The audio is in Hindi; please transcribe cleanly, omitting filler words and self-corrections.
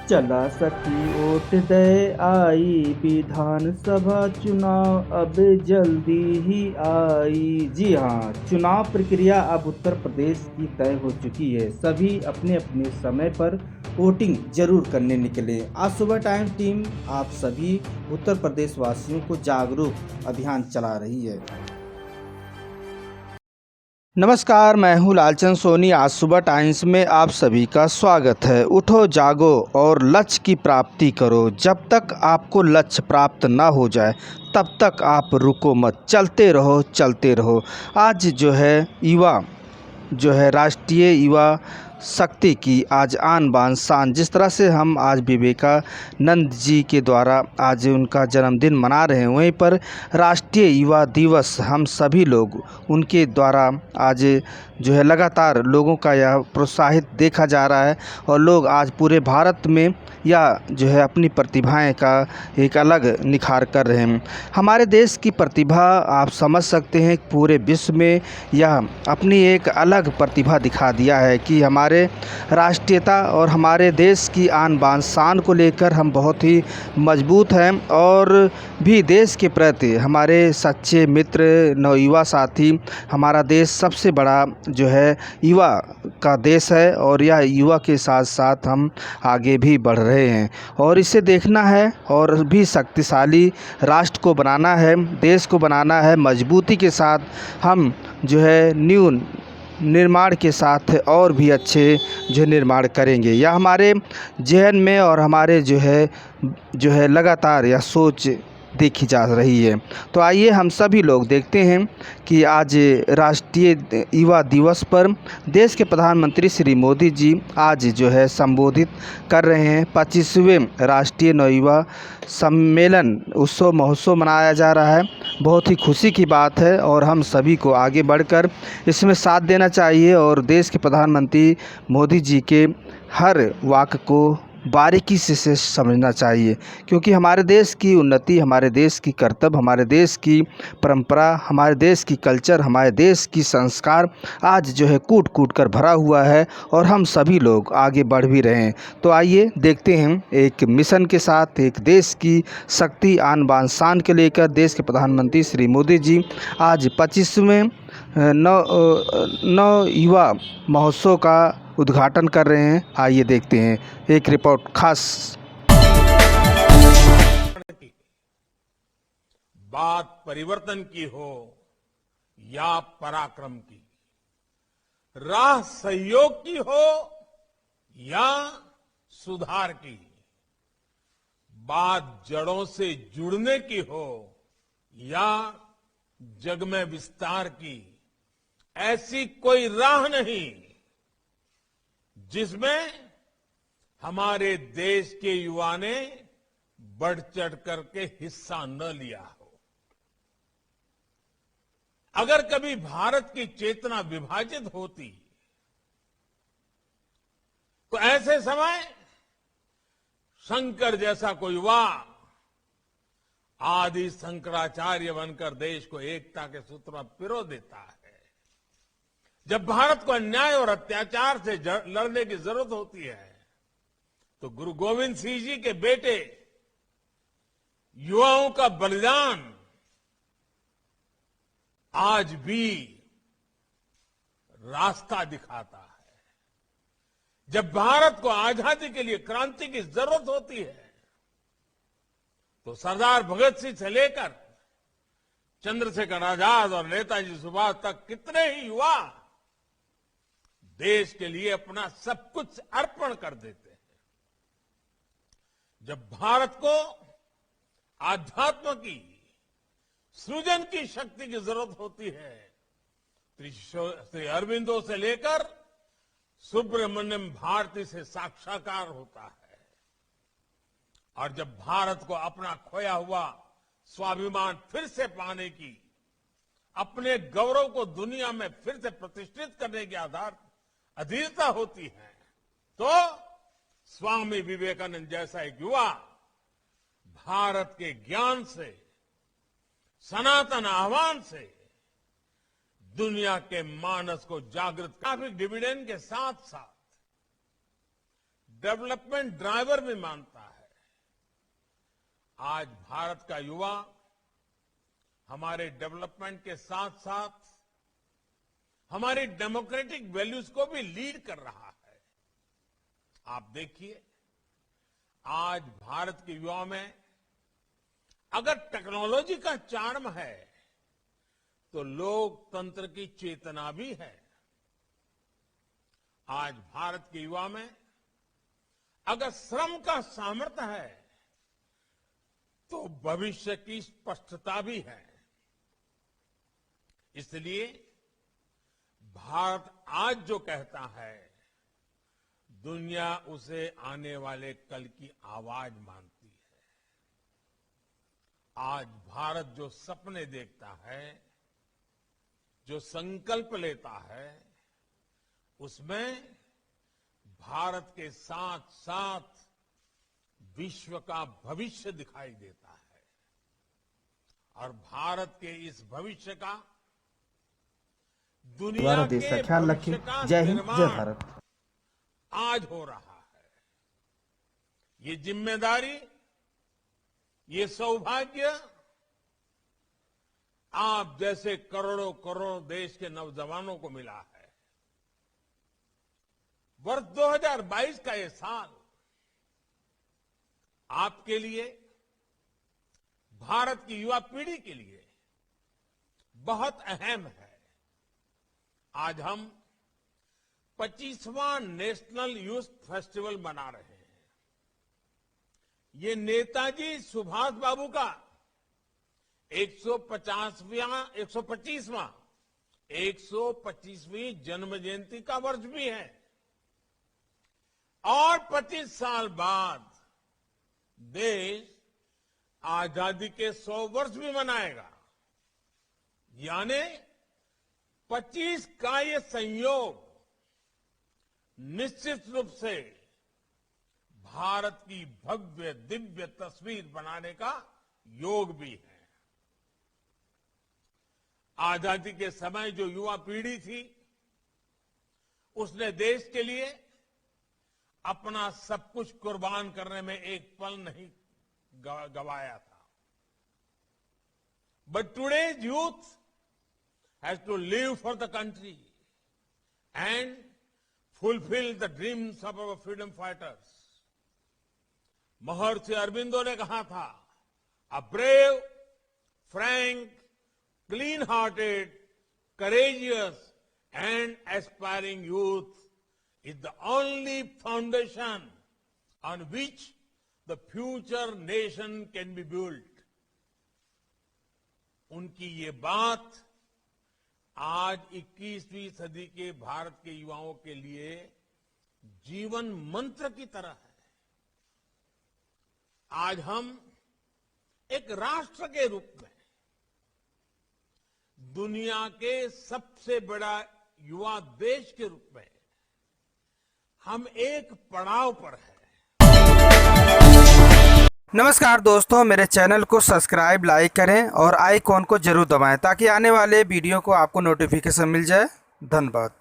चला सखी वोट दे आई विधानसभा चुनाव अब जल्दी ही आई। जी हाँ, चुनाव प्रक्रिया अब उत्तर प्रदेश की तय हो चुकी है। सभी अपने अपने समय पर वोटिंग जरूर करने निकले। आज सुबह टाइम टीम आप सभी उत्तर प्रदेश वासियों को जागरूक अभियान चला रही है। नमस्कार, मैं हूँ लालचंद सोनी। आज सुबह टाइम्स में आप सभी का स्वागत है। उठो, जागो और लक्ष्य की प्राप्ति करो। जब तक आपको लक्ष्य प्राप्त ना हो जाए तब तक आप रुको मत, चलते रहो चलते रहो। आज जो है राष्ट्रीय युवा शक्ति की आज आन बान शान, जिस तरह से हम आज विवेकानंद जी के द्वारा आज उनका जन्मदिन मना रहे हैं, वहीं पर राष्ट्रीय युवा दिवस हम सभी लोग उनके द्वारा आज जो है लगातार लोगों का यह प्रोत्साहित देखा जा रहा है और लोग आज पूरे भारत में या जो है अपनी प्रतिभाएं का एक अलग निखार कर रहे हैं। हमारे देश की प्रतिभा आप समझ सकते हैं, पूरे विश्व में यह अपनी एक अलग प्रतिभा दिखा दिया है कि हमारे राष्ट्रीयता और हमारे देश की आन बान शान को लेकर हम बहुत ही मजबूत हैं और भी देश के प्रति हमारे सच्चे मित्र नवयुवा साथी। हमारा देश सबसे बड़ा जो है युवा का देश है और यह युवा के साथ साथ हम आगे भी बढ़ रहे हैं और इसे देखना है और भी शक्तिशाली राष्ट्र को बनाना है, देश को बनाना है। मजबूती के साथ हम जो है न्यू निर्माण के साथ और भी अच्छे जो निर्माण करेंगे। यह हमारे जहन में और हमारे जो है लगातार यह सोच देखी जा रही है। तो आइए हम सभी लोग देखते हैं कि आज राष्ट्रीय युवा दिवस पर देश के प्रधानमंत्री श्री मोदी जी आज जो है संबोधित कर रहे हैं। 25वें राष्ट्रीय नवयुवा सम्मेलन उत्सव महोत्सव मनाया जा रहा है। बहुत ही खुशी की बात है और हम सभी को आगे बढ़कर इसमें साथ देना चाहिए और देश के प्रधानमंत्री मोदी जी के हर वाक्य को बारीकी से समझना चाहिए, क्योंकि हमारे देश की उन्नति, हमारे देश की कर्तव्य, हमारे देश की परंपरा, हमारे देश की कल्चर, हमारे देश की संस्कार आज जो है कूट कूट कर भरा हुआ है और हम सभी लोग आगे बढ़ भी रहे हैं। तो आइए देखते हैं एक मिशन के साथ एक देश की शक्ति आन बान शान के लेकर देश के प्रधानमंत्री श्री मोदी जी आज 25वें नव युवा महोत्सव का उद्घाटन कर रहे हैं। आइए देखते हैं एक रिपोर्ट खास। बात परिवर्तन की हो या पराक्रम की, राह सहयोग की हो या सुधार की, बात जड़ों से जुड़ने की हो या जग में विस्तार की, ऐसी कोई राह नहीं जिसमें हमारे देश के युवा ने बढ़ चढ़ करके हिस्सा न लिया हो। अगर कभी भारत की चेतना विभाजित होती तो ऐसे समय शंकर जैसा कोई युवा आदि शंकराचार्य बनकर देश को एकता के सूत्र में पिरो देता है। जब भारत को अन्याय और अत्याचार से लड़ने की जरूरत होती है तो गुरु गोविंद सिंह जी के बेटे युवाओं का बलिदान आज भी रास्ता दिखाता है। जब भारत को आजादी के लिए क्रांति की जरूरत होती है तो सरदार भगत सिंह से लेकर चंद्रशेखर आजाद और नेताजी सुभाष तक कितने ही युवा देश के लिए अपना सब कुछ अर्पण कर देते हैं। जब भारत को आध्यात्म की, सृजन की शक्ति की जरूरत होती है तो श्री अरविंदो से लेकर सुब्रमण्यम भारती से साक्षात्कार होता है। और जब भारत को अपना खोया हुआ स्वाभिमान फिर से पाने की, अपने गौरव को दुनिया में फिर से प्रतिष्ठित करने के आधार अधीरता होती है तो स्वामी विवेकानंद जैसा एक युवा भारत के ज्ञान से, सनातन आह्वान से दुनिया के मानस को जागृत, ट्रैफिक डिविडेंड के साथ साथ डेवलपमेंट ड्राइवर भी मानता है। आज भारत का युवा हमारे डेवलपमेंट के साथ साथ हमारी डेमोक्रेटिक वैल्यूज को भी लीड कर रहा है। आप देखिए, आज भारत के युवाओं में अगर टेक्नोलॉजी का चार्म है तो लोकतंत्र की चेतना भी है। आज भारत के युवा में अगर श्रम का सामर्थ्य है तो भविष्य की स्पष्टता भी है। इसलिए भारत आज जो कहता है, दुनिया उसे आने वाले कल की आवाज मानती है। आज भारत जो सपने देखता है, जो संकल्प लेता है, उसमें भारत के साथ साथ विश्व का भविष्य दिखाई देता है। और भारत के इस भविष्य का, दुनिया द्वारा देश का के ख्याल भविष्य रखें। का जय हिंद, जय निर्माण भारत। आज हो रहा है। ये जिम्मेदारी, ये सौभाग्य आप जैसे करोड़ों करोड़ देश के नौजवानों को मिला है। वर्ष 2022 का ये साल आपके लिए, भारत की युवा पीढ़ी के लिए बहुत अहम है। आज हम 25वां नेशनल यूथ फेस्टिवल मना रहे हैं। ये नेताजी सुभाष बाबू का 125वीं जन्म जयंती का वर्ष भी है। और 25 साल बाद देश आजादी के 100 वर्ष भी मनाएगा। यानी 25 का ये संयोग निश्चित रूप से भारत की भव्य दिव्य तस्वीर बनाने का योग भी है। आजादी के समय जो युवा पीढ़ी थी, उसने देश के लिए अपना सब कुछ कुर्बान करने में एक पल नहीं गवाया था। But today's youth has to live for the country and fulfill the dreams of our freedom fighters. महर्षि अरविंदो ने कहा था, a brave, frank, clean-hearted, courageous and aspiring youth is the only foundation on which the future nation can be built. उनकी ये बात आज 21वीं सदी के भारत के युवाओं के लिए जीवन मंत्र की तरह है। आज हम एक राष्ट्र के रूप में दुनिया के सबसे बड़ा युवा देश के रूप में हम एक पड़ाव पर हैं। नमस्कार दोस्तों, मेरे चैनल को सब्सक्राइब, लाइक करें और आइकॉन को जरूर दबाएं ताकि आने वाले वीडियो को आपको नोटिफिकेशन मिल जाए। धन्यवाद।